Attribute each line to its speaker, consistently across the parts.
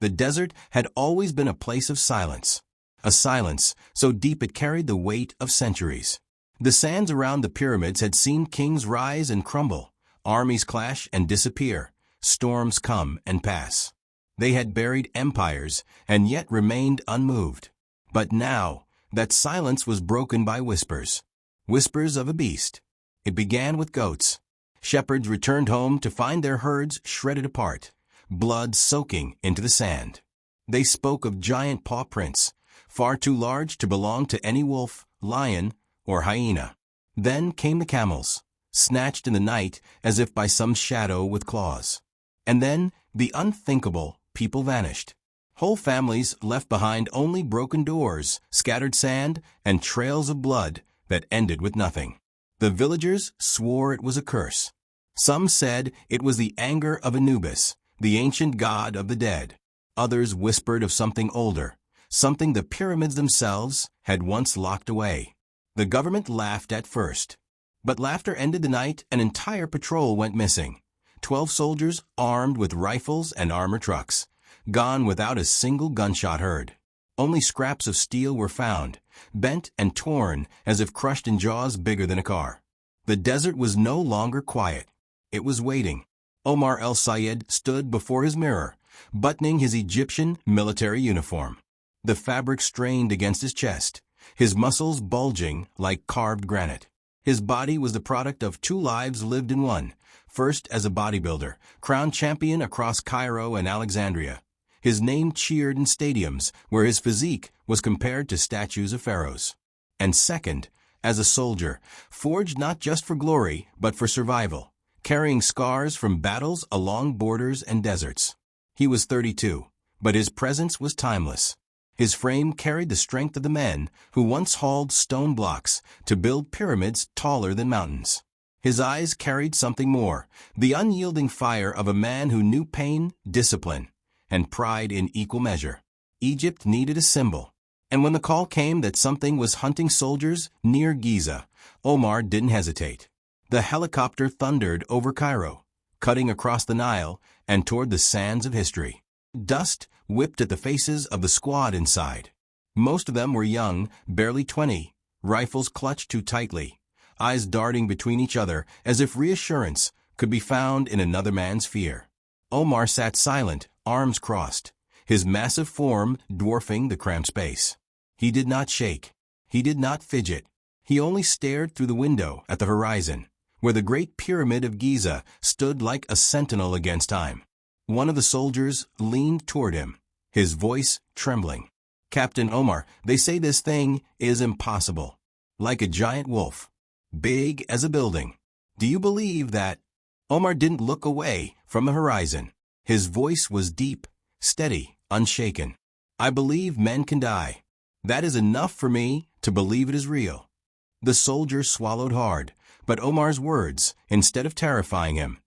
Speaker 1: The desert had always been a place of silence. A silence so deep it carried the weight of centuries. The sands around the pyramids had seen kings rise and crumble, armies clash and disappear, storms come and pass. They had buried empires and yet remained unmoved. But now, that silence was broken by whispers. Whispers of a beast. It began with goats. Shepherds returned home to find their herds shredded apart, blood soaking into the sand. They spoke of giant paw prints, far too large to belong to any wolf, lion, or hyena. Then came the camels, snatched in the night as if by some shadow with claws. And then, the unthinkable, people vanished. Whole families left behind only broken doors, scattered sand, and trails of blood that ended with nothing. The villagers swore it was a curse. Some said it was the anger of Anubis, the ancient god of the dead. Others whispered of something older, something the pyramids themselves had once locked away. The government laughed at first. But laughter ended the night an entire patrol went missing. 12 soldiers armed with rifles and armor trucks, gone without a single gunshot heard. Only scraps of steel were found, bent and torn as if crushed in jaws bigger than a car. The desert was no longer quiet. It was waiting. Omar el-Sayed stood before his mirror, buttoning his Egyptian military uniform. The fabric strained against his chest, his muscles bulging like carved granite. His body was the product of 2 lives lived in one, first as a bodybuilder, crowned champion across Cairo and Alexandria. His name cheered in stadiums where his physique was compared to statues of pharaohs. And second, as a soldier, forged not just for glory but for survival, carrying scars from battles along borders and deserts. He was 32, but his presence was timeless. His frame carried the strength of the men who once hauled stone blocks to build pyramids taller than mountains. His eyes carried something more, the unyielding fire of a man who knew pain, discipline, and pride in equal measure. Egypt needed a symbol. And when the call came that something was hunting soldiers near Giza, Omar didn't hesitate. The helicopter thundered over Cairo, cutting across the Nile and toward the sands of history. Dust whipped at the faces of the squad inside. Most of them were young, barely 20, rifles clutched too tightly, eyes darting between each other as if reassurance could be found in another man's fear. Omar sat silent, arms crossed, his massive form dwarfing the cramped space. He did not shake. He did not fidget. He only stared through the window at the horizon, where the Great Pyramid of Giza stood like a sentinel against time. One of the soldiers leaned toward him, his voice trembling. "Captain Omar, they say this thing is impossible. Like a giant wolf. Big as a building. Do you believe that?" Omar didn't look away from the horizon. His voice was deep, steady, unshaken. "I believe men can die. That is enough for me to believe it is real." The soldier swallowed hard, but Omar's words, instead of terrifying him,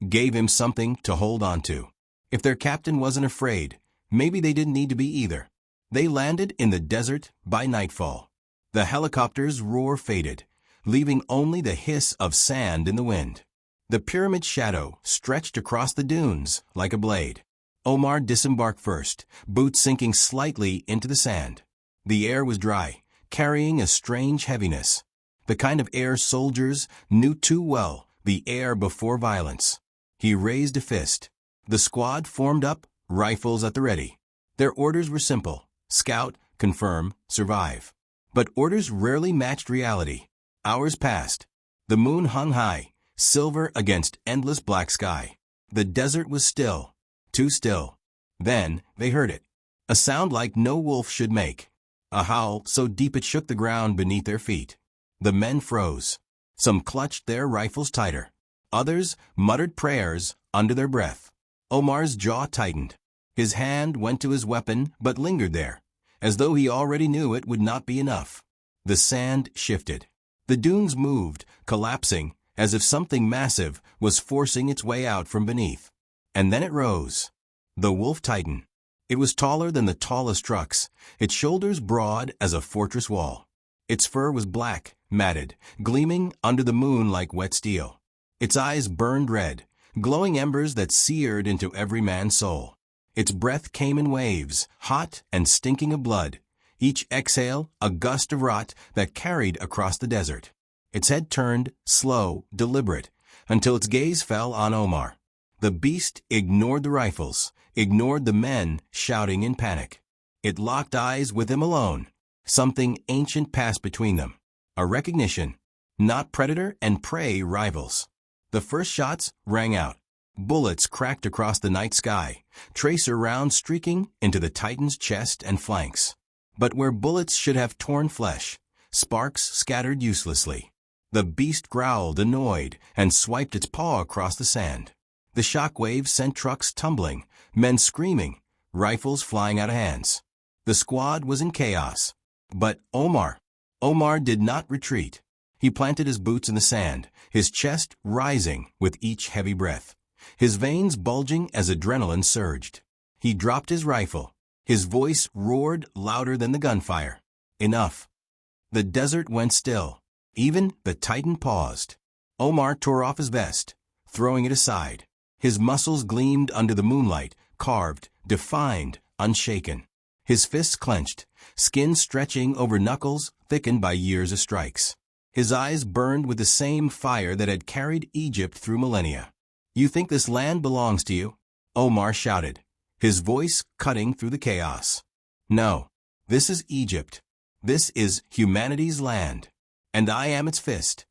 Speaker 1: gave him something to hold on to. If their captain wasn't afraid, maybe they didn't need to be either. They landed in the desert by nightfall. The helicopter's roar faded, leaving only the hiss of sand in the wind. The pyramid shadow stretched across the dunes like a blade. Omar disembarked first, boots sinking slightly into the sand. The air was dry, carrying a strange heaviness. The kind of air soldiers knew too well, the air before violence. He raised a fist. The squad formed up, rifles at the ready. Their orders were simple: scout, confirm, survive. But orders rarely matched reality. Hours passed. The moon hung high, silver against endless black sky. The desert was still, too still. Then they heard it. A sound like no wolf should make. A howl so deep it shook the ground beneath their feet. The men froze. Some clutched their rifles tighter. Others muttered prayers under their breath. Omar's jaw tightened. His hand went to his weapon but lingered there, as though he already knew it would not be enough. The sand shifted. The dunes moved, collapsing, as if something massive was forcing its way out from beneath. And then it rose. The wolf titan. It was taller than the tallest trucks, its shoulders broad as a fortress wall. Its fur was black, matted, gleaming under the moon like wet steel. Its eyes burned red, glowing embers that seared into every man's soul. Its breath came in waves, hot and stinking of blood. Each exhale, a gust of rot that carried across the desert. Its head turned, slow, deliberate, until its gaze fell on Omar. The beast ignored the rifles, ignored the men shouting in panic. It locked eyes with him alone. Something ancient passed between them. A recognition. Not predator and prey rivals. The first shots rang out. Bullets cracked across the night sky, tracer rounds streaking into the Titan's chest and flanks. But where bullets should have torn flesh, sparks scattered uselessly. The beast growled, annoyed, and swiped its paw across the sand. The shockwave sent trucks tumbling, men screaming, rifles flying out of hands. The squad was in chaos. But Omar did not retreat. He planted his boots in the sand, his chest rising with each heavy breath, his veins bulging as adrenaline surged. He dropped his rifle. His voice roared louder than the gunfire. Enough. The desert went still. Even the Titan paused. Omar tore off his vest, throwing it aside. His muscles gleamed under the moonlight, carved, defined, unshaken. His fists clenched, skin stretching over knuckles thickened by years of strikes. His eyes burned with the same fire that had carried Egypt through millennia. "You think this land belongs to you?" Omar shouted, his voice cutting through the chaos. "No, this is Egypt. This is humanity's land, and I am its fist."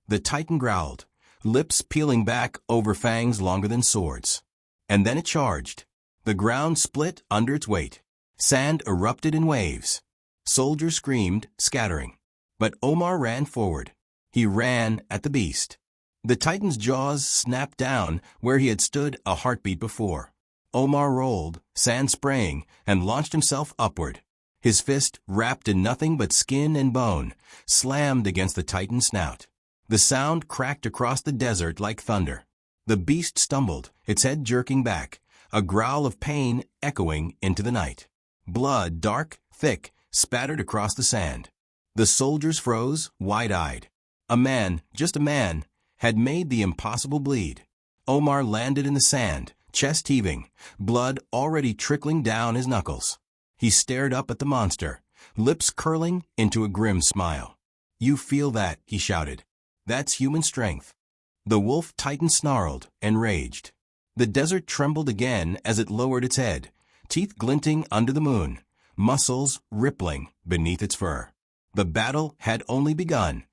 Speaker 1: The Titan growled, lips peeling back over fangs longer than swords. And then it charged. The ground split under its weight. Sand erupted in waves. Soldiers screamed, scattering. But Omar ran forward. He ran at the beast. The Titan's jaws snapped down where he had stood a heartbeat before. Omar rolled, sand spraying, and launched himself upward. His fist, wrapped in nothing but skin and bone, slammed against the Titan's snout. The sound cracked across the desert like thunder. The beast stumbled, its head jerking back, a growl of pain echoing into the night. Blood, dark, thick, spattered across the sand. The soldiers froze, wide-eyed. A man, just a man, had made the impossible bleed. Omar landed in the sand, chest heaving, blood already trickling down his knuckles. He stared up at the monster, lips curling into a grim smile. "You feel that," he shouted. "That's human strength." The wolf Titan snarled, enraged. The desert trembled again as it lowered its head, teeth glinting under the moon, muscles rippling beneath its fur. The battle had only begun.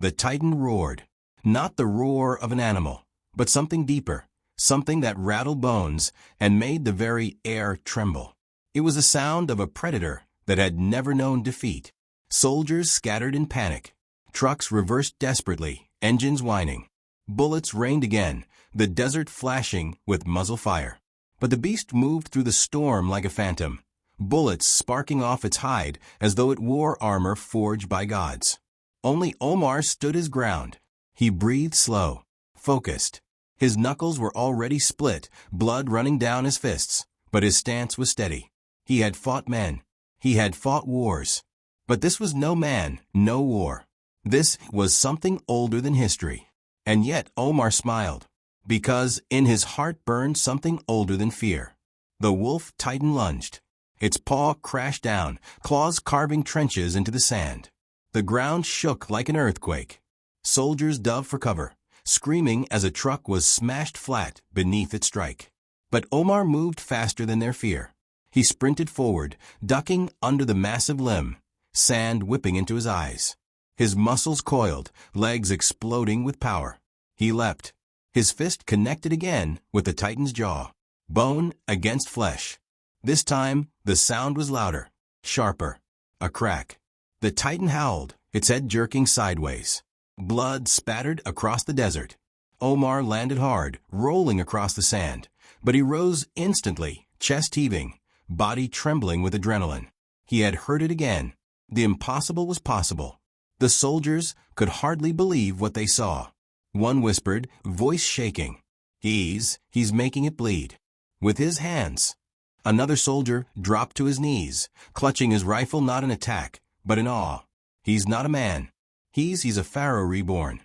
Speaker 1: The Titan roared, not the roar of an animal, but something deeper, something that rattled bones and made the very air tremble. It was the sound of a predator that had never known defeat. Soldiers scattered in panic. Trucks reversed desperately, engines whining. Bullets rained again, the desert flashing with muzzle fire. But the beast moved through the storm like a phantom, bullets sparking off its hide as though it wore armor forged by gods. Only Omar stood his ground. He breathed slow, focused. His knuckles were already split, blood running down his fists, but his stance was steady. He had fought men. He had fought wars. But this was no man, no war. This was something older than history. And yet Omar smiled, because in his heart burned something older than fear. The wolf Titan lunged. Its paw crashed down, claws carving trenches into the sand. The ground shook like an earthquake. Soldiers dove for cover, screaming as a truck was smashed flat beneath its strike. But Omar moved faster than their fear. He sprinted forward, ducking under the massive limb, sand whipping into his eyes. His muscles coiled, legs exploding with power. He leapt. His fist connected again with the Titan's jaw, bone against flesh. This time, the sound was louder, sharper. A crack. The Titan howled, its head jerking sideways. Blood spattered across the desert. Omar landed hard, rolling across the sand, but he rose instantly, chest heaving, body trembling with adrenaline. He had heard it again. The impossible was possible. The soldiers could hardly believe what they saw. One whispered, voice shaking, He's making it bleed. With his hands. Another soldier dropped to his knees, clutching his rifle not in attack, but in awe. He's not a man. He's a pharaoh reborn.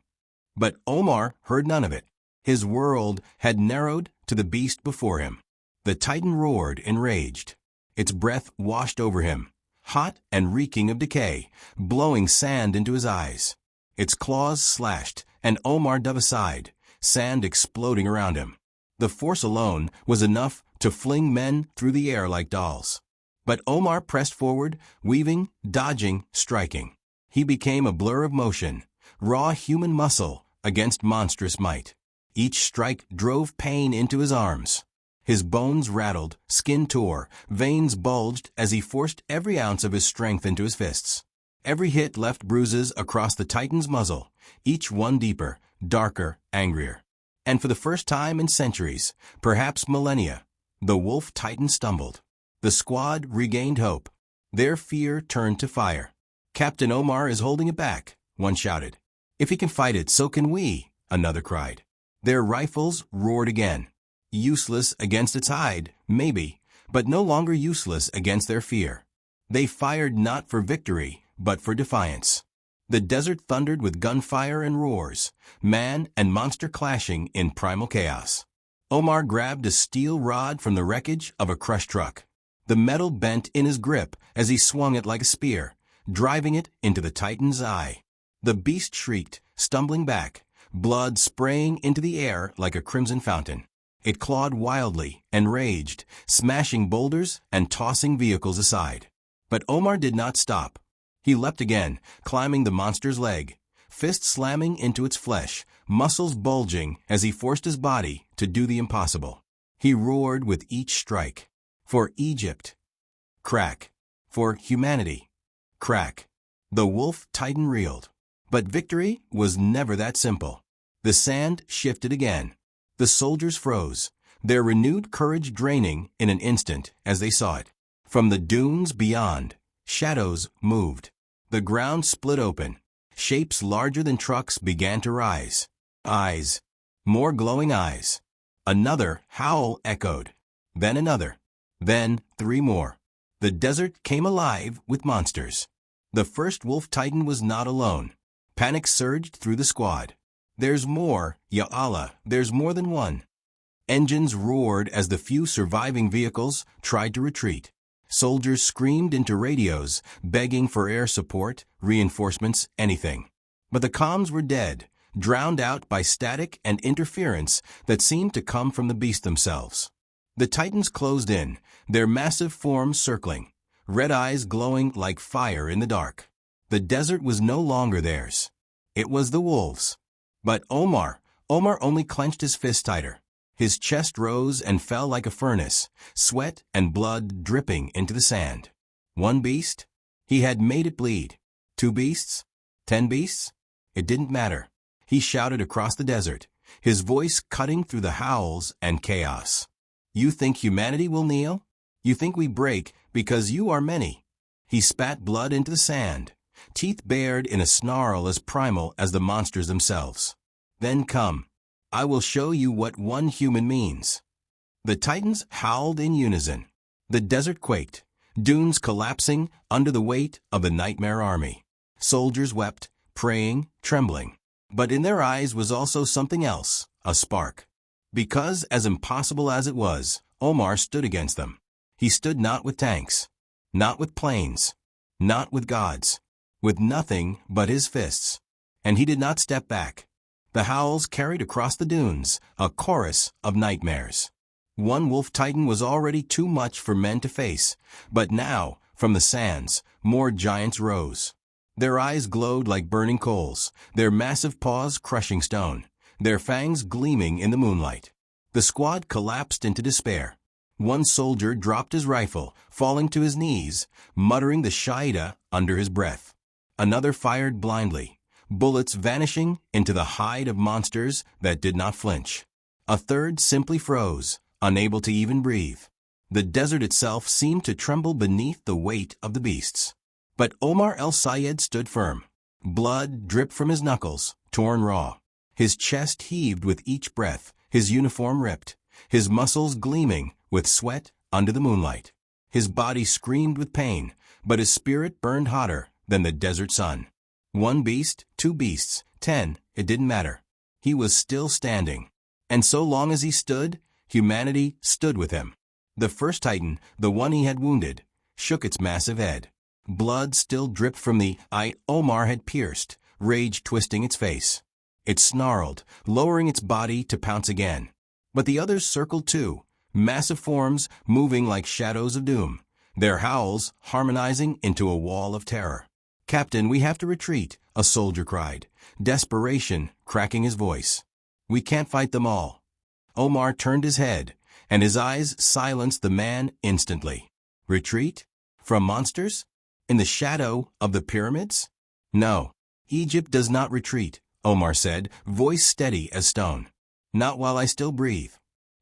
Speaker 1: But Omar heard none of it. His world had narrowed to the beast before him. The Titan roared, enraged. Its breath washed over him, hot and reeking of decay, blowing sand into his eyes. Its claws slashed, and Omar dove aside, sand exploding around him. The force alone was enough to fling men through the air like dolls. But Omar pressed forward, weaving, dodging, striking. He became a blur of motion, raw human muscle against monstrous might. Each strike drove pain into his arms. His bones rattled, skin tore, veins bulged as he forced every ounce of his strength into his fists. Every hit left bruises across the Titan's muzzle, each one deeper, darker, angrier. And for the first time in centuries, perhaps millennia, the wolf Titan stumbled. The squad regained hope. Their fear turned to fire. "Captain Omar is holding it back," one shouted. "If he can fight it, so can we," another cried. Their rifles roared again. Useless against its hide, maybe, but no longer useless against their fear. They fired not for victory, but for defiance. The desert thundered with gunfire and roars, man and monster clashing in primal chaos. Omar grabbed a steel rod from the wreckage of a crushed truck. The metal bent in his grip as he swung it like a spear, driving it into the Titan's eye. The beast shrieked, stumbling back, blood spraying into the air like a crimson fountain. It clawed wildly and raged, smashing boulders and tossing vehicles aside. But Omar did not stop. He leapt again, climbing the monster's leg, fist slamming into its flesh, muscles bulging as he forced his body to do the impossible. He roared with each strike. For Egypt, crack. For humanity, crack. The wolf Titan reeled. But victory was never that simple. The sand shifted again. The soldiers froze, their renewed courage draining in an instant as they saw it. From the dunes beyond, shadows moved. The ground split open. Shapes larger than trucks began to rise. Eyes. More glowing eyes. Another howl echoed. Then another. Then 3 more. The desert came alive with monsters. The first wolf Titan was not alone. Panic surged through the squad. "There's more, ya Allah, there's more than one." Engines roared as the few surviving vehicles tried to retreat. Soldiers screamed into radios, begging for air support, reinforcements, anything. But the comms were dead, drowned out by static and interference that seemed to come from the beasts themselves. The Titans closed in, their massive forms circling, red eyes glowing like fire in the dark. The desert was no longer theirs. It was the wolves'. But Omar only clenched his fist tighter. His chest rose and fell like a furnace, sweat and blood dripping into the sand. 1 beast? He had made it bleed. 2 beasts? 10 beasts? It didn't matter. He shouted across the desert, his voice cutting through the howls and chaos. "You think humanity will kneel? You think we break because you are many." He spat blood into the sand, teeth bared in a snarl as primal as the monsters themselves. "Then come. I will show you what one human means." The Titans howled in unison. The desert quaked, dunes collapsing under the weight of the nightmare army. Soldiers wept, praying, trembling. But in their eyes was also something else, a spark. Because, as impossible as it was, Omar stood against them. He stood not with tanks, not with planes, not with gods, with nothing but his fists. And he did not step back. The howls carried across the dunes, a chorus of nightmares. 1 wolf Titan was already too much for men to face, but now, from the sands, more giants rose. Their eyes glowed like burning coals, their massive paws crushing stone, their fangs gleaming in the moonlight. The squad collapsed into despair. 1 soldier dropped his rifle, falling to his knees, muttering the Shahida under his breath. Another fired blindly, bullets vanishing into the hide of monsters that did not flinch. A third simply froze, unable to even breathe. The desert itself seemed to tremble beneath the weight of the beasts. But Omar el-Sayed stood firm. Blood dripped from his knuckles, torn raw. His chest heaved with each breath, his uniform ripped, his muscles gleaming with sweat under the moonlight. His body screamed with pain, but his spirit burned hotter than the desert sun. 1 beast, 2 beasts, 10, it didn't matter. He was still standing. And so long as he stood, humanity stood with him. The first titan, the one he had wounded, shook its massive head. Blood still dripped from the eye Omar had pierced, rage twisting its face. It snarled, lowering its body to pounce again. But the others circled too, massive forms moving like shadows of doom, their howls harmonizing into a wall of terror. "Captain, we have to retreat," a soldier cried, desperation cracking his voice. "We can't fight them all." Omar turned his head, and his eyes silenced the man instantly. Retreat? From monsters? In the shadow of the pyramids? "No. Egypt does not retreat," Omar said, voice steady as stone. "Not while I still breathe."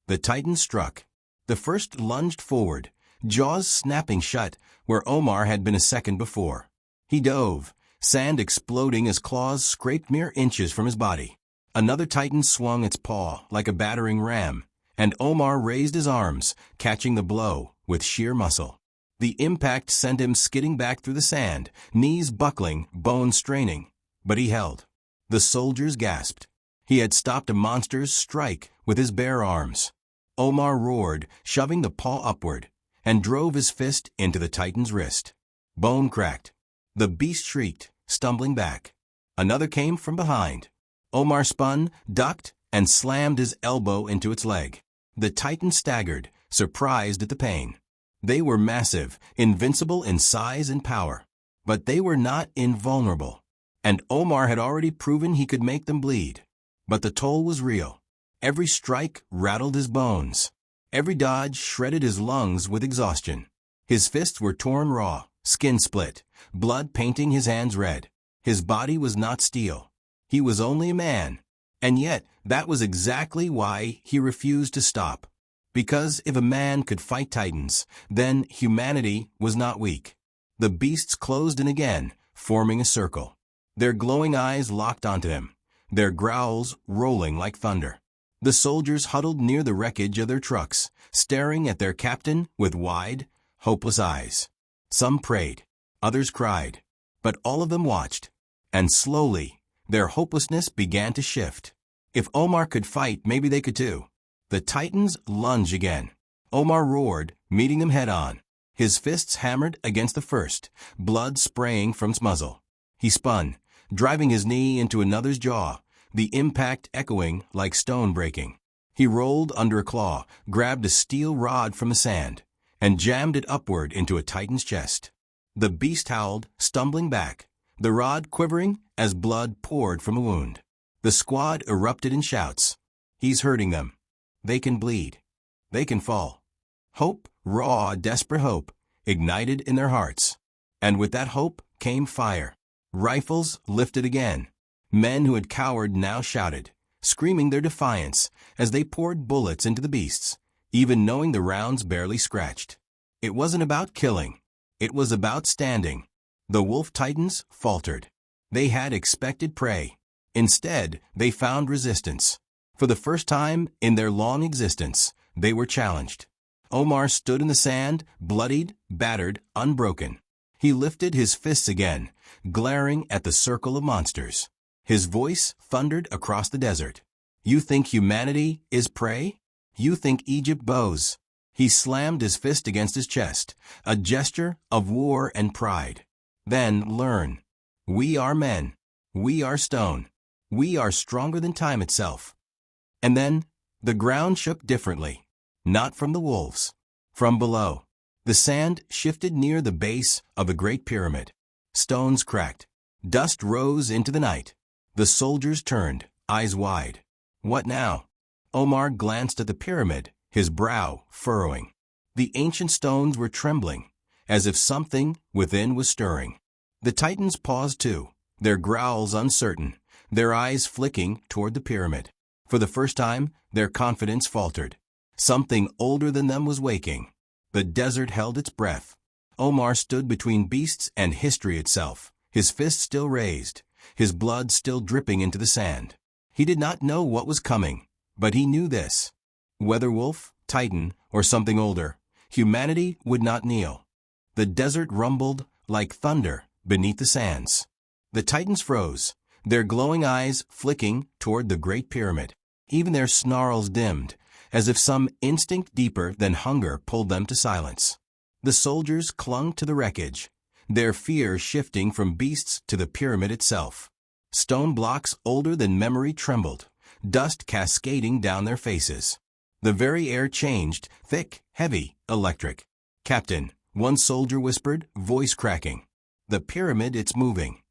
Speaker 1: The titan struck. The first lunged forward, jaws snapping shut where Omar had been a second before. He dove, sand exploding as claws scraped mere inches from his body. Another titan swung its paw like a battering ram, and Omar raised his arms, catching the blow with sheer muscle. The impact sent him skidding back through the sand, knees buckling, bones straining. But he held. The soldiers gasped. He had stopped a monster's strike with his bare arms. Omar roared, shoving the paw upward, and drove his fist into the titan's wrist. Bone cracked. The beast shrieked, stumbling back. Another came from behind. Omar spun, ducked, and slammed his elbow into its leg. The titan staggered, surprised at the pain. They were massive, invincible in size and power. But they were not invulnerable. And Omar had already proven he could make them bleed. But the toll was real. Every strike rattled his bones. Every dodge shredded his lungs with exhaustion. His fists were torn raw, skin split, blood painting his hands red. His body was not steel. He was only a man. And yet, that was exactly why he refused to stop. Because if a man could fight titans, then humanity was not weak. The beasts closed in again, forming a circle. Their glowing eyes locked onto him, their growls rolling like thunder. The soldiers huddled near the wreckage of their trucks, staring at their captain with wide, hopeless eyes. Some prayed, others cried, but all of them watched. And slowly, their hopelessness began to shift. If Omar could fight, maybe they could too. The titans lunged again. Omar roared, meeting them head-on. His fists hammered against the first, blood spraying from its muzzle. He spun, driving his knee into another's jaw, the impact echoing like stone breaking. He rolled under a claw, grabbed a steel rod from the sand, and jammed it upward into a titan's chest. The beast howled, stumbling back, the rod quivering as blood poured from a wound. The squad erupted in shouts. "He's hurting them. They can bleed. They can fall." Hope, raw, desperate hope, ignited in their hearts. And with that hope came fire. Rifles lifted again. Men who had cowered now shouted, screaming their defiance as they poured bullets into the beasts, even knowing the rounds barely scratched. It wasn't about killing. It was about standing. The wolf titans faltered. They had expected prey. Instead, they found resistance. For the first time in their long existence, they were challenged. Omar stood in the sand, bloodied, battered, unbroken. He lifted his fists again, glaring at the circle of monsters. His voice thundered across the desert. "You think humanity is prey? You think Egypt bows?" He slammed his fist against his chest, a gesture of war and pride. "Then learn. We are men. We are stone. We are stronger than time itself." And then, the ground shook differently. Not from the wolves. From below. The sand shifted near the base of the Great Pyramid. Stones cracked. Dust rose into the night. The soldiers turned, eyes wide. What now? Omar glanced at the pyramid, his brow furrowing. The ancient stones were trembling, as if something within was stirring. The titans paused too, their growls uncertain, their eyes flicking toward the pyramid. For the first time, their confidence faltered. Something older than them was waking. The desert held its breath. Omar stood between beasts and history itself, his fist still raised, his blood still dripping into the sand. He did not know what was coming, but he knew this. Whether wolf, titan, or something older, humanity would not kneel. The desert rumbled like thunder beneath the sands. The titans froze, their glowing eyes flicking toward the Great Pyramid. Even their snarls dimmed, as if some instinct deeper than hunger pulled them to silence. The soldiers clung to the wreckage, their fear shifting from beasts to the pyramid itself. Stone blocks older than memory trembled, dust cascading down their faces. The very air changed, thick, heavy, electric. "Captain," one soldier whispered, voice cracking. "The pyramid, it's moving."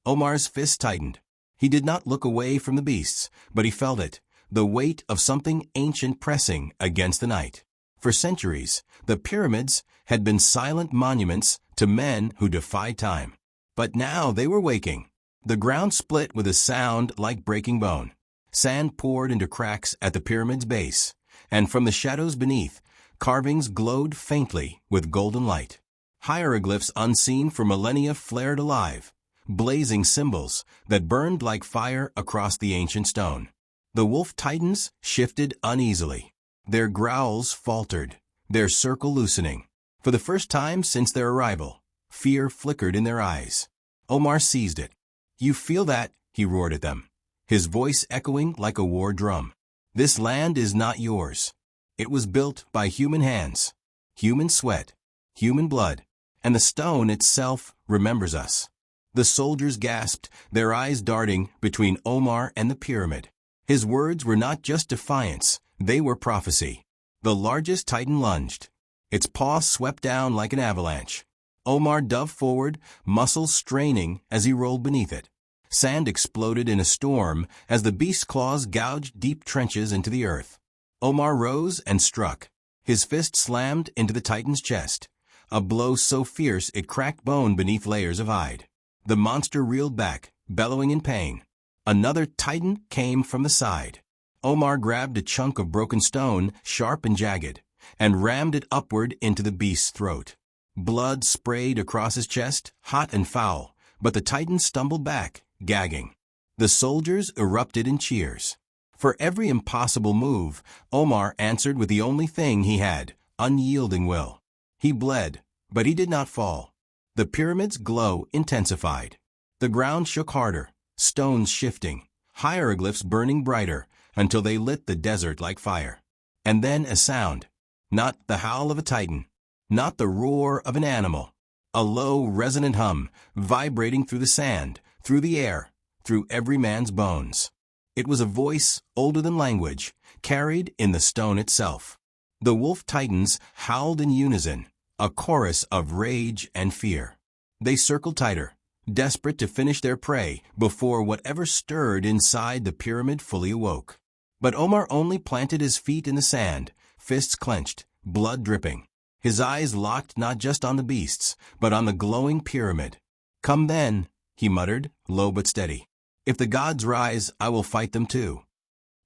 Speaker 1: Omar's fist tightened. He did not look away from the beasts, but he felt it, the weight of something ancient pressing against the night. For centuries, the pyramids had been silent monuments to men who defied time. But now they were waking. The ground split with a sound like breaking bone. Sand poured into cracks at the pyramid's base, and from the shadows beneath, carvings glowed faintly with golden light. Hieroglyphs unseen for millennia flared alive, blazing symbols that burned like fire across the ancient stone. The wolf titans shifted uneasily. Their growls faltered, their circle loosening. For the first time since their arrival, fear flickered in their eyes. Omar seized it. "You feel that?" he roared at them, his voice echoing like a war drum. "This land is not yours. It was built by human hands, human sweat, human blood, and the stone itself remembers us." The soldiers gasped, their eyes darting between Omar and the pyramid. His words were not just defiance, they were prophecy. The largest titan lunged. Its paw swept down like an avalanche. Omar dove forward, muscles straining as he rolled beneath it. Sand exploded in a storm as the beast's claws gouged deep trenches into the earth. Omar rose and struck. His fist slammed into the titan's chest, a blow so fierce it cracked bone beneath layers of hide. The monster reeled back, bellowing in pain. Another titan came from the side. Omar grabbed a chunk of broken stone, sharp and jagged, and rammed it upward into the beast's throat. Blood sprayed across his chest, hot and foul, but the titan stumbled back, gagging. The soldiers erupted in cheers. For every impossible move, Omar answered with the only thing he had, unyielding will. He bled, but he did not fall. The pyramid's glow intensified. The ground shook harder, stones shifting, hieroglyphs burning brighter until they lit the desert like fire. And then a sound. Not the howl of a titan, not the roar of an animal. A low, resonant hum, vibrating through the sand, through the air, through every man's bones. It was a voice older than language, carried in the stone itself. The wolf titans howled in unison, a chorus of rage and fear. They circled tighter, desperate to finish their prey before whatever stirred inside the pyramid fully awoke. But Omar only planted his feet in the sand, fists clenched, blood dripping. His eyes locked not just on the beasts, but on the glowing pyramid. "Come then," he muttered, low but steady. "If the gods rise, I will fight them too."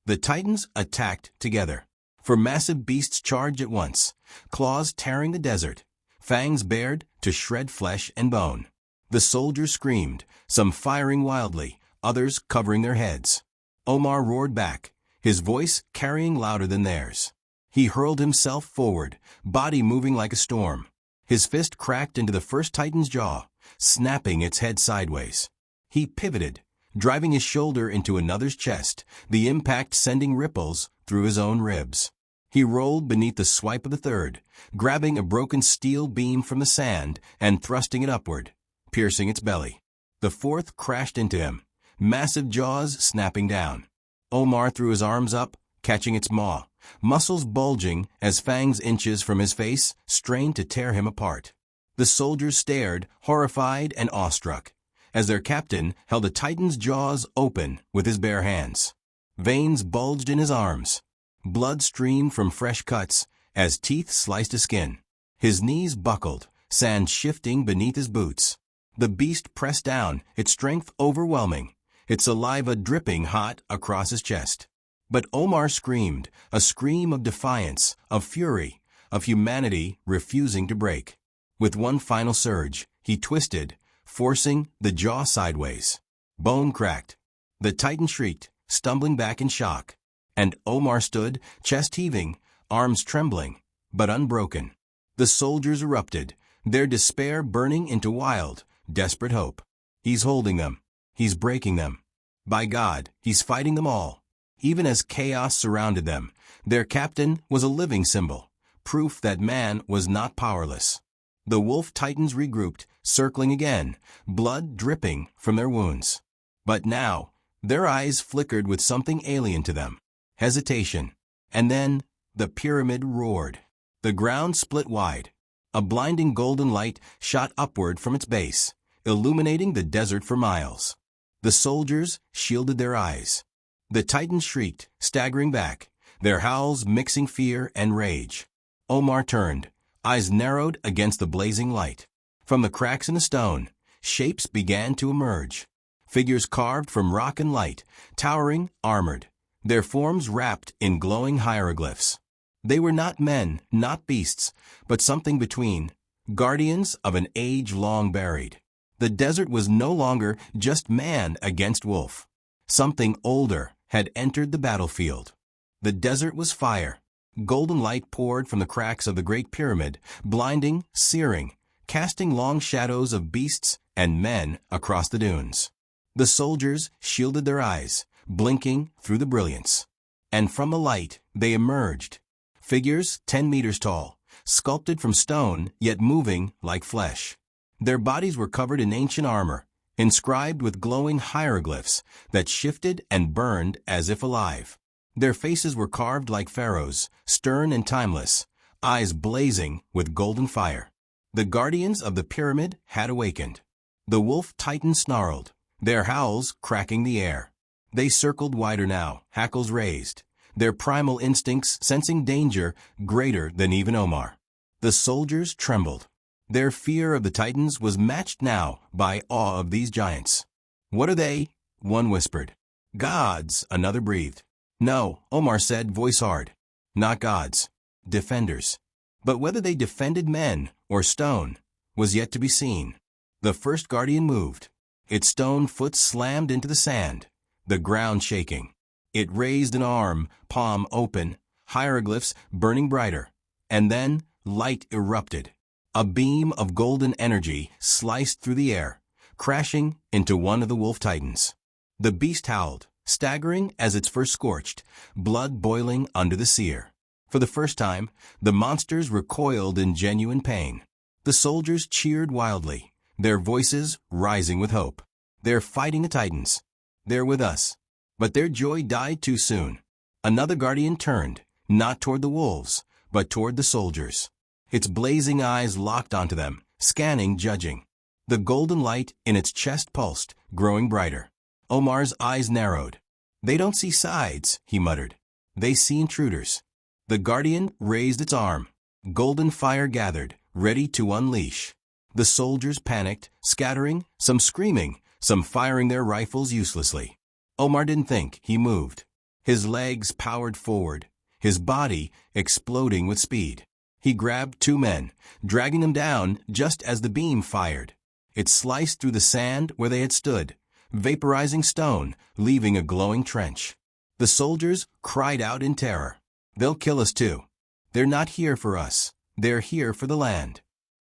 Speaker 1: The titans attacked together. For massive beasts charged at once, claws tearing the desert, fangs bared to shred flesh and bone. The soldiers screamed, some firing wildly, others covering their heads. Omar roared back, his voice carrying louder than theirs. He hurled himself forward, body moving like a storm. His fist cracked into the first titan's jaw, snapping its head sideways. He pivoted, driving his shoulder into another's chest, the impact sending ripples through his own ribs. He rolled beneath the swipe of the third, grabbing a broken steel beam from the sand and thrusting it upward, piercing its belly. The fourth crashed into him, massive jaws snapping down. Omar threw his arms up, catching its maw, muscles bulging as fangs inches from his face strained to tear him apart. The soldiers stared, horrified and awestruck, as their captain held a titan's jaws open with his bare hands. Veins bulged in his arms. Blood streamed from fresh cuts as teeth sliced his skin. His knees buckled, sand shifting beneath his boots. The beast pressed down, its strength overwhelming, its saliva dripping hot across his chest. But Omar screamed, a scream of defiance, of fury, of humanity refusing to break. With one final surge, he twisted, forcing the jaw sideways. Bone cracked. The titan shrieked, stumbling back in shock. And Omar stood, chest heaving, arms trembling, but unbroken. The soldiers erupted, their despair burning into wild, desperate hope. He's holding them. He's breaking them. By God, he's fighting them all. Even as chaos surrounded them, their captain was a living symbol, proof that man was not powerless. The wolf titans regrouped, circling again, blood dripping from their wounds. But now, their eyes flickered with something alien to them. Hesitation. And then, the pyramid roared. The ground split wide. A blinding golden light shot upward from its base, illuminating the desert for miles. The soldiers shielded their eyes. The titans shrieked, staggering back, their howls mixing fear and rage. Omar turned, eyes narrowed against the blazing light. From the cracks in the stone, shapes began to emerge. Figures carved from rock and light, towering, armored, their forms wrapped in glowing hieroglyphs. They were not men, not beasts, but something between, guardians of an age long buried. The desert was no longer just man against wolf. Something older had entered the battlefield. The desert was fire. Golden light poured from the cracks of the Great Pyramid, blinding, searing, casting long shadows of beasts and men across the dunes. The soldiers shielded their eyes, blinking through the brilliance. And from the light, they emerged. Figures 10 meters tall, sculpted from stone, yet moving like flesh. Their bodies were covered in ancient armor, inscribed with glowing hieroglyphs that shifted and burned as if alive. Their faces were carved like pharaohs, stern and timeless, eyes blazing with golden fire. The guardians of the pyramid had awakened. The wolf titan snarled, their howls cracking the air. They circled wider now, hackles raised, their primal instincts sensing danger greater than even Omar. The soldiers trembled. Their fear of the titans was matched now by awe of these giants. "What are they?" one whispered. "Gods," another breathed. "No," Omar said, voice hard. "Not gods. Defenders." But whether they defended men or stone was yet to be seen. The first guardian moved. Its stone foot slammed into the sand, the ground shaking. It raised an arm, palm open, hieroglyphs burning brighter. And then light erupted. A beam of golden energy sliced through the air, crashing into one of the wolf titans. The beast howled, staggering as its fur scorched, blood boiling under the sear. For the first time, the monsters recoiled in genuine pain. The soldiers cheered wildly, their voices rising with hope. "They're fighting the titans. They're with us." But their joy died too soon. Another guardian turned, not toward the wolves, but toward the soldiers. Its blazing eyes locked onto them, scanning, judging. The golden light in its chest pulsed, growing brighter. Omar's eyes narrowed. "They don't see sides," he muttered. "They see intruders." The guardian raised its arm. Golden fire gathered, ready to unleash. The soldiers panicked, scattering, some screaming, some firing their rifles uselessly. Omar didn't think, he moved. His legs powered forward, his body exploding with speed. He grabbed two men, dragging them down just as the beam fired. It sliced through the sand where they had stood, vaporizing stone, leaving a glowing trench. The soldiers cried out in terror. "They'll kill us too. They're not here for us. They're here for the land."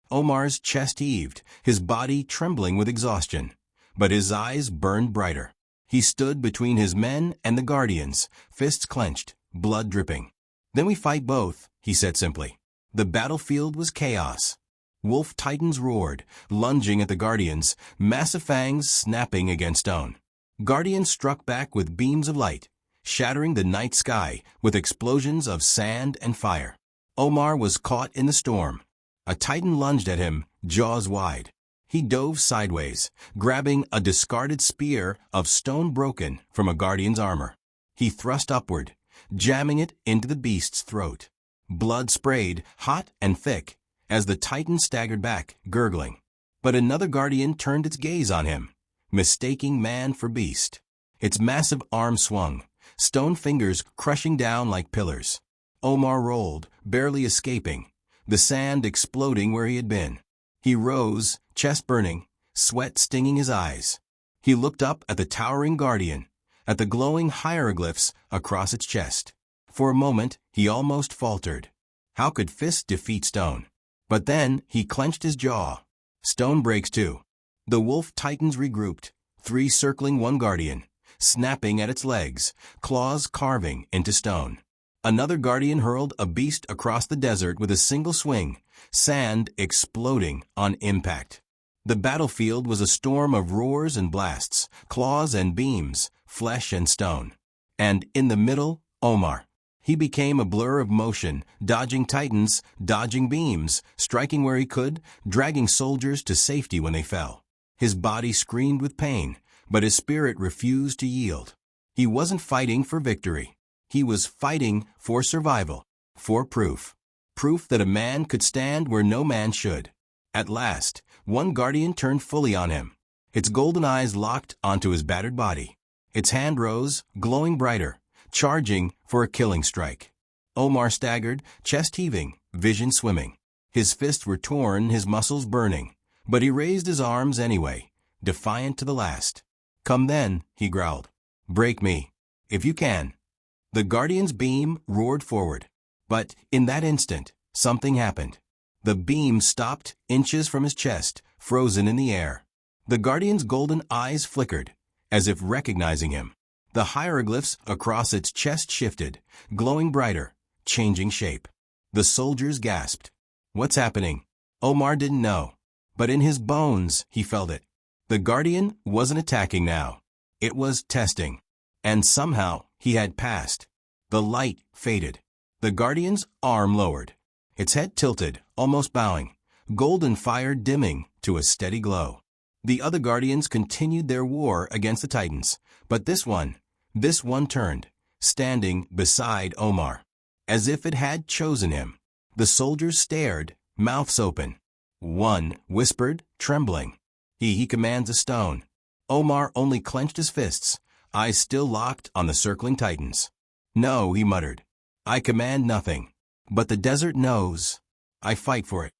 Speaker 1: Omar's chest heaved, his body trembling with exhaustion, but his eyes burned brighter. He stood between his men and the guardians, fists clenched, blood dripping. "Then we fight both," he said simply. The battlefield was chaos. Wolf titans roared, lunging at the guardians, massive fangs snapping against stone. Guardians struck back with beams of light, shattering the night sky with explosions of sand and fire. Omar was caught in the storm. A titan lunged at him, jaws wide. He dove sideways, grabbing a discarded spear of stone broken from a guardian's armor. He thrust upward, jamming it into the beast's throat. Blood sprayed, hot and thick, as the titan staggered back, gurgling. But another guardian turned its gaze on him, mistaking man for beast. Its massive arm swung, stone fingers crushing down like pillars. Omar rolled, barely escaping, the sand exploding where he had been. He rose, chest burning, sweat stinging his eyes. He looked up at the towering guardian, at the glowing hieroglyphs across its chest. For a moment, he almost faltered. How could fist defeat stone? But then he clenched his jaw. Stone breaks too. The wolf titans regrouped, three circling one guardian, snapping at its legs, claws carving into stone. Another guardian hurled a beast across the desert with a single swing, sand exploding on impact. The battlefield was a storm of roars and blasts, claws and beams, flesh and stone. And in the middle, Omar. He became a blur of motion, dodging titans, dodging beams, striking where he could, dragging soldiers to safety when they fell. His body screamed with pain, but his spirit refused to yield. He wasn't fighting for victory. He was fighting for survival, for proof. Proof that a man could stand where no man should. At last, one guardian turned fully on him. Its golden eyes locked onto his battered body. Its hand rose, glowing brighter, charging for a killing strike. Omar staggered, chest heaving, vision swimming. His fists were torn, his muscles burning. But he raised his arms anyway, defiant to the last. "Come then," he growled. "Break me, if you can." The guardian's beam roared forward. But in that instant, something happened. The beam stopped inches from his chest, frozen in the air. The guardian's golden eyes flickered, as if recognizing him. The hieroglyphs across its chest shifted, glowing brighter, changing shape. The soldiers gasped. What's happening? Omar didn't know. But in his bones, he felt it. The guardian wasn't attacking now. It was testing. And somehow, he had passed. The light faded. The guardian's arm lowered. Its head tilted, almost bowing. Golden fire dimming to a steady glow. The other guardians continued their war against the titans. But this one turned, standing beside Omar, as if it had chosen him. The soldiers stared, mouths open. One whispered, trembling, He commands a stone." Omar only clenched his fists, eyes still locked on the circling titans. "No," he muttered. "I command nothing. But the desert knows. I fight for it."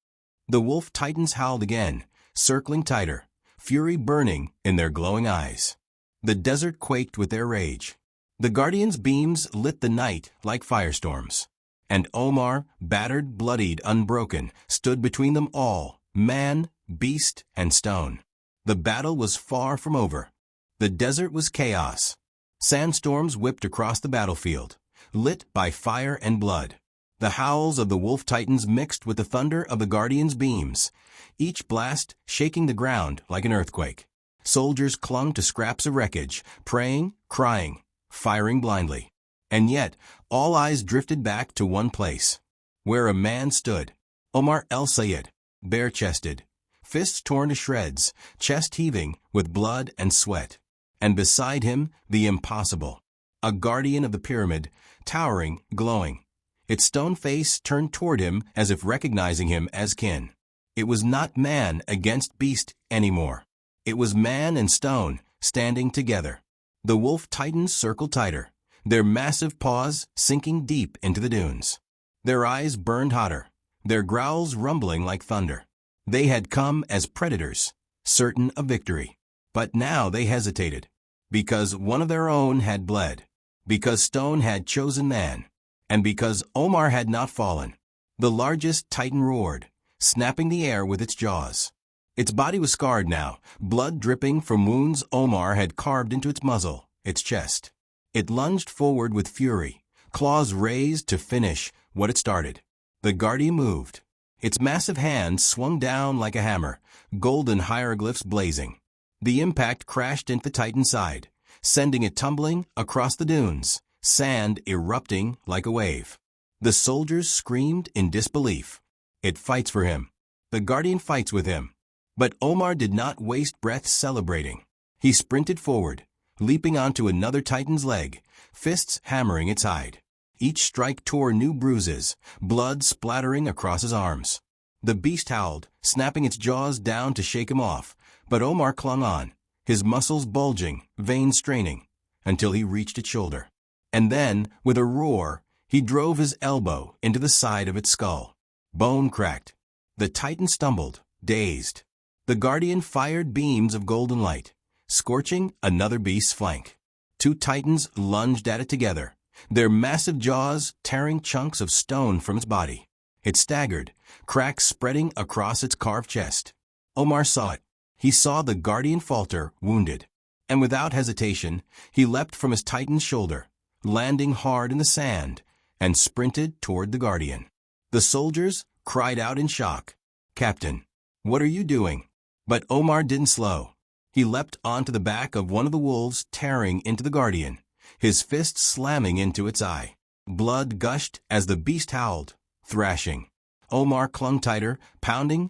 Speaker 1: The wolf titans howled again, circling tighter, fury burning in their glowing eyes. The desert quaked with their rage. The guardians' beams lit the night like firestorms. And Omar, battered, bloodied, unbroken, stood between them all, man, beast, and stone. The battle was far from over. The desert was chaos. Sandstorms whipped across the battlefield, lit by fire and blood. The howls of the wolf titans mixed with the thunder of the guardians' beams, each blast shaking the ground like an earthquake. Soldiers clung to scraps of wreckage, praying, crying, firing blindly. And yet, all eyes drifted back to one place, where a man stood, Omar el-Sayed, bare-chested, fists torn to shreds, chest heaving with blood and sweat. And beside him, the impossible, a guardian of the pyramid, towering, glowing, its stone face turned toward him as if recognizing him as kin. It was not man against beast anymore. It was man and stone standing together. The wolf titans circled tighter, their massive paws sinking deep into the dunes. Their eyes burned hotter, their growls rumbling like thunder. They had come as predators, certain of victory. But now they hesitated, because one of their own had bled, because stone had chosen man, and because Omar had not fallen. The largest titan roared, snapping the air with its jaws. Its body was scarred now, blood dripping from wounds Omar had carved into its muzzle, its chest. It lunged forward with fury, claws raised to finish what it started. The guardian moved. Its massive hand swung down like a hammer, golden hieroglyphs blazing. The impact crashed into the titan's side, sending it tumbling across the dunes, sand erupting like a wave. The soldiers screamed in disbelief. It fights for him. The guardian fights with him. But Omar did not waste breath celebrating. He sprinted forward, leaping onto another titan's leg, fists hammering its hide. Each strike tore new bruises, blood splattering across his arms. The beast howled, snapping its jaws down to shake him off, but Omar clung on, his muscles bulging, veins straining, until he reached its shoulder. And then, with a roar, he drove his elbow into the side of its skull. Bone cracked. The titan stumbled, dazed. The guardian fired beams of golden light, scorching another beast's flank. Two titans lunged at it together, their massive jaws tearing chunks of stone from its body. It staggered, cracks spreading across its carved chest. Omar saw it. He saw the guardian falter, wounded. and without hesitation, he leapt from his titan's shoulder, landing hard in the sand, and sprinted toward the guardian. The soldiers cried out in shock, "Captain, what are you doing?" But Omar didn't slow. He leapt onto the back of one of the wolves, tearing into the guardian, his fist slamming into its eye. Blood gushed as the beast howled, thrashing. Omar clung tighter, pounding,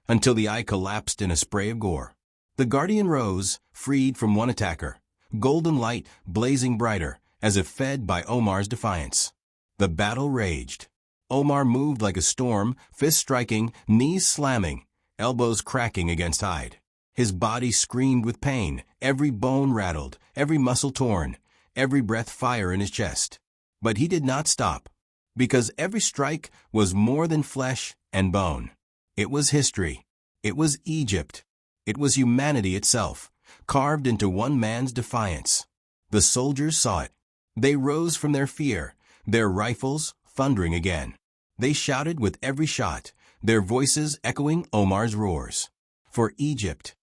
Speaker 1: until the eye collapsed in a spray of gore. The guardian rose, freed from one attacker, golden light blazing brighter, as if fed by Omar's defiance. The battle raged. Omar moved like a storm, fists striking, knees slamming, elbows cracking against hide. His body screamed with pain, every bone rattled, every muscle torn, every breath fire in his chest. But he did not stop, because every strike was more than flesh and bone. It was history. It was Egypt. It was humanity itself, carved into one man's defiance. The soldiers saw it. They rose from their fear, their rifles thundering again. They shouted with every shot, their voices echoing Omar's roars. For Egypt.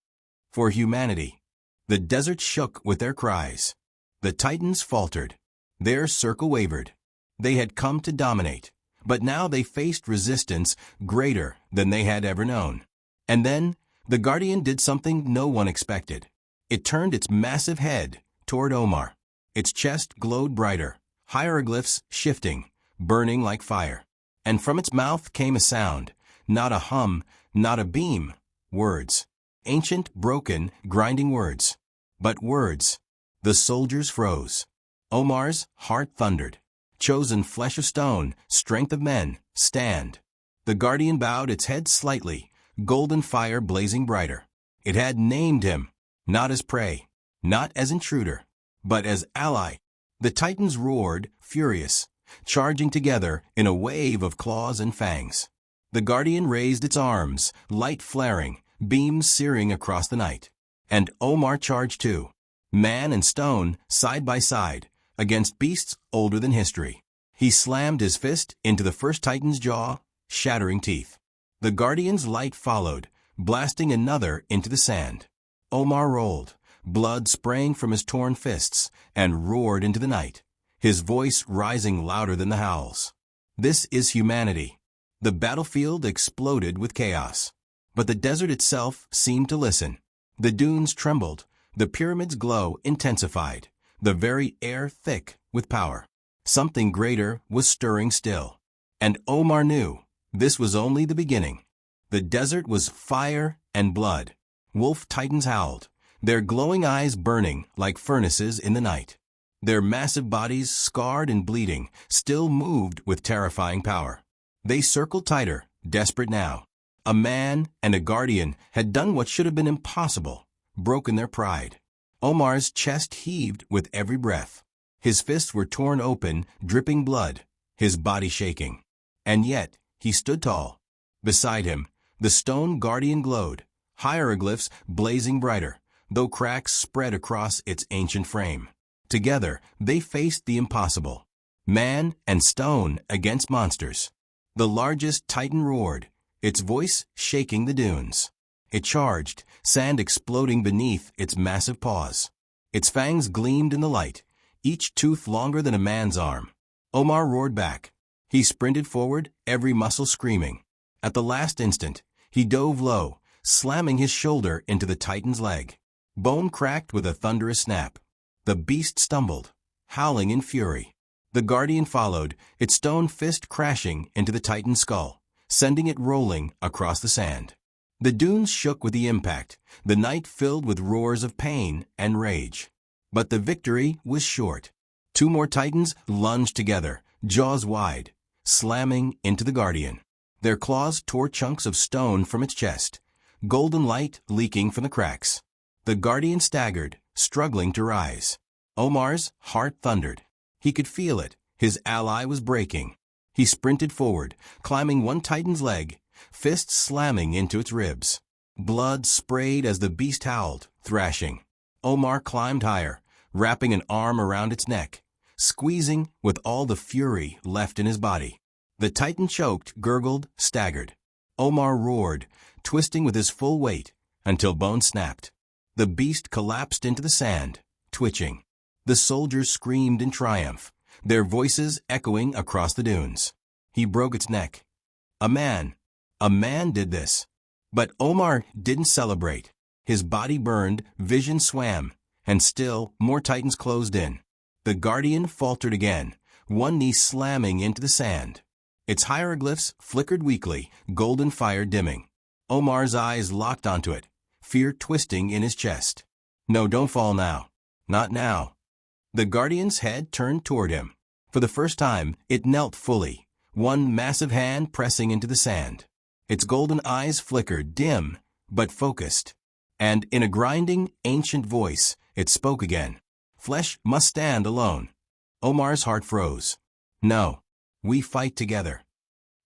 Speaker 1: For humanity. The desert shook with their cries. The titans faltered. Their circle wavered. They had come to dominate, but now they faced resistance greater than they had ever known. And then, the guardian did something no one expected. It turned its massive head toward Omar. Its chest glowed brighter, hieroglyphs shifting, burning like fire. And from its mouth came a sound, not a hum, not a beam, words. Ancient, broken, grinding words. But words. The soldiers froze. Omar's heart thundered. Chosen flesh of stone, strength of men, stand. The guardian bowed its head slightly, golden fire blazing brighter. It had named him, not as prey, not as intruder, but as ally. The titans roared, furious, charging together in a wave of claws and fangs. The guardian raised its arms, light flaring, beams searing across the night. And Omar charged too, man and stone, side by side, against beasts older than history. He slammed his fist into the first titan's jaw, shattering teeth. The guardian's light followed, blasting another into the sand. Omar rolled, blood spraying from his torn fists, and roared into the night, his voice rising louder than the howls. This is humanity. The battlefield exploded with chaos. But the desert itself seemed to listen. The dunes trembled, the pyramid's glow intensified, the very air thick with power. Something greater was stirring still. And Omar knew this was only the beginning. The desert was fire and blood. Wolf titans howled, their glowing eyes burning like furnaces in the night. Their massive bodies, scarred and bleeding, still moved with terrifying power. They circled tighter, desperate now. A man and a guardian had done what should have been impossible, broken their pride. Omar's chest heaved with every breath. His fists were torn open, dripping blood, his body shaking. And yet, he stood tall. Beside him, the stone guardian glowed, hieroglyphs blazing brighter, though cracks spread across its ancient frame. Together, they faced the impossible. Man and stone against monsters. The largest titan roared, its voice shaking the dunes. It charged, sand exploding beneath its massive paws. Its fangs gleamed in the light, each tooth longer than a man's arm. Omar roared back. He sprinted forward, every muscle screaming. At the last instant, he dove low, slamming his shoulder into the titan's leg. Bone cracked with a thunderous snap. The beast stumbled, howling in fury. The guardian followed, its stone fist crashing into the titan's skull, sending it rolling across the sand. The dunes shook with the impact, the night filled with roars of pain and rage. But the victory was short. Two more titans lunged together, jaws wide, slamming into the guardian. Their claws tore chunks of stone from its chest, golden light leaking from the cracks. The guardian staggered, struggling to rise. Omar's heart thundered. He could feel it. His ally was breaking. He sprinted forward, climbing one titan's leg, fists slamming into its ribs. Blood sprayed as the beast howled, thrashing. Omar climbed higher, wrapping an arm around its neck, squeezing with all the fury left in his body. The titan choked, gurgled, staggered. Omar roared, twisting with his full weight, until bones snapped. The beast collapsed into the sand, twitching. The soldiers screamed in triumph, their voices echoing across the dunes. He broke its neck. A man did this. But Omar didn't celebrate. His body burned, vision swam, and still more titans closed in. The guardian faltered again, one knee slamming into the sand. Its hieroglyphs flickered weakly, golden fire dimming. Omar's eyes locked onto it, fear twisting in his chest. No, don't fall now. Not now. The guardian's head turned toward him. For the first time, it knelt fully, one massive hand pressing into the sand. Its golden eyes flickered, dim, but focused. And in a grinding, ancient voice, it spoke again. Flesh must stand alone. Omar's heart froze. No, we fight together.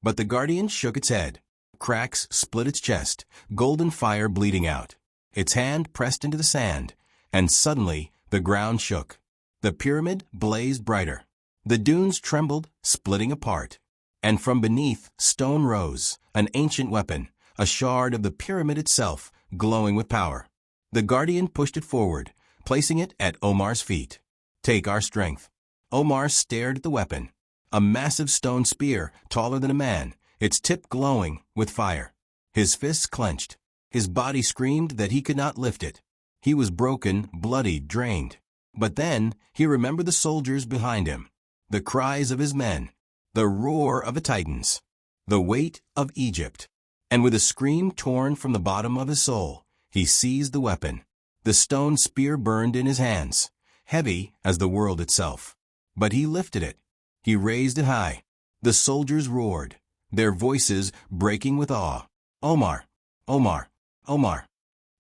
Speaker 1: But the guardian shook its head. Cracks split its chest, golden fire bleeding out. Its hand pressed into the sand, and suddenly the ground shook. The pyramid blazed brighter. The dunes trembled, splitting apart. And from beneath, stone rose, an ancient weapon, a shard of the pyramid itself, glowing with power. The guardian pushed it forward, placing it at Omar's feet. Take our strength. Omar stared at the weapon. A massive stone spear, taller than a man, its tip glowing with fire. His fists clenched. His body screamed that he could not lift it. He was broken, bloody, drained. But then he remembered the soldiers behind him, the cries of his men, the roar of the titans, the weight of Egypt. And with a scream torn from the bottom of his soul, he seized the weapon. The stone spear burned in his hands, heavy as the world itself. But he lifted it. He raised it high. The soldiers roared, their voices breaking with awe. Omar! Omar! Omar!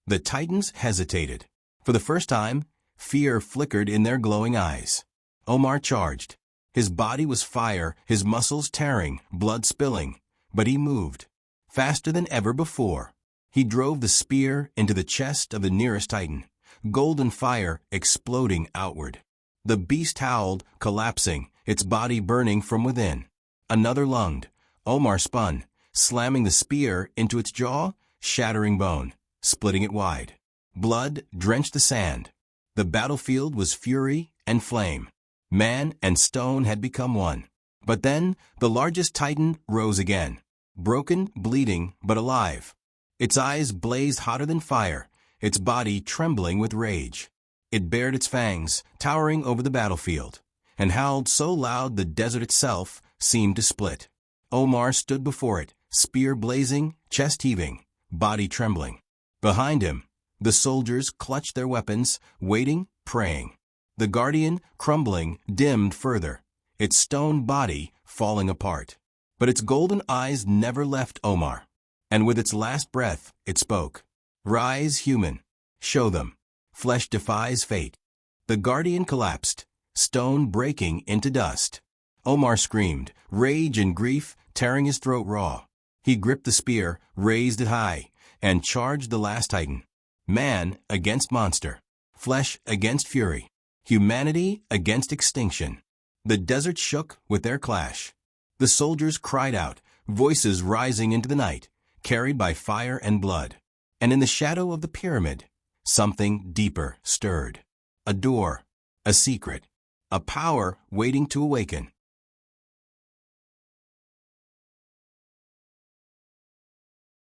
Speaker 1: The titans hesitated. For the first time, fear flickered in their glowing eyes. Omar charged. His body was fire, his muscles tearing, blood spilling. But he moved. Faster than ever before. He drove the spear into the chest of the nearest titan, golden fire exploding outward. The beast howled, collapsing, its body burning from within. Another lunged. Omar spun, slamming the spear into its jaw, shattering bone, splitting it wide. Blood drenched the sand. The battlefield was fury and flame. Man and stone had become one. But then the largest titan rose again, broken, bleeding, but alive. Its eyes blazed hotter than fire, its body trembling with rage. It bared its fangs, towering over the battlefield, and howled so loud the desert itself seemed to split. Omar stood before it, spear blazing, chest heaving, body trembling. Behind him, the soldiers clutched their weapons, waiting, praying. The guardian, crumbling, dimmed further, its stone body falling apart. But its golden eyes never left Omar. And with its last breath, it spoke. Rise, human. Show them. Flesh defies fate. The guardian collapsed, stone breaking into dust. Omar screamed, rage and grief tearing his throat raw. He gripped the spear, raised it high, and charged the last titan. Man against monster. Flesh against fury. Humanity against extinction. The desert shook with their clash. The soldiers cried out, voices rising into the night, carried by fire and blood. And in the shadow of the pyramid, something deeper stirred. A door, a secret, a power waiting to awaken.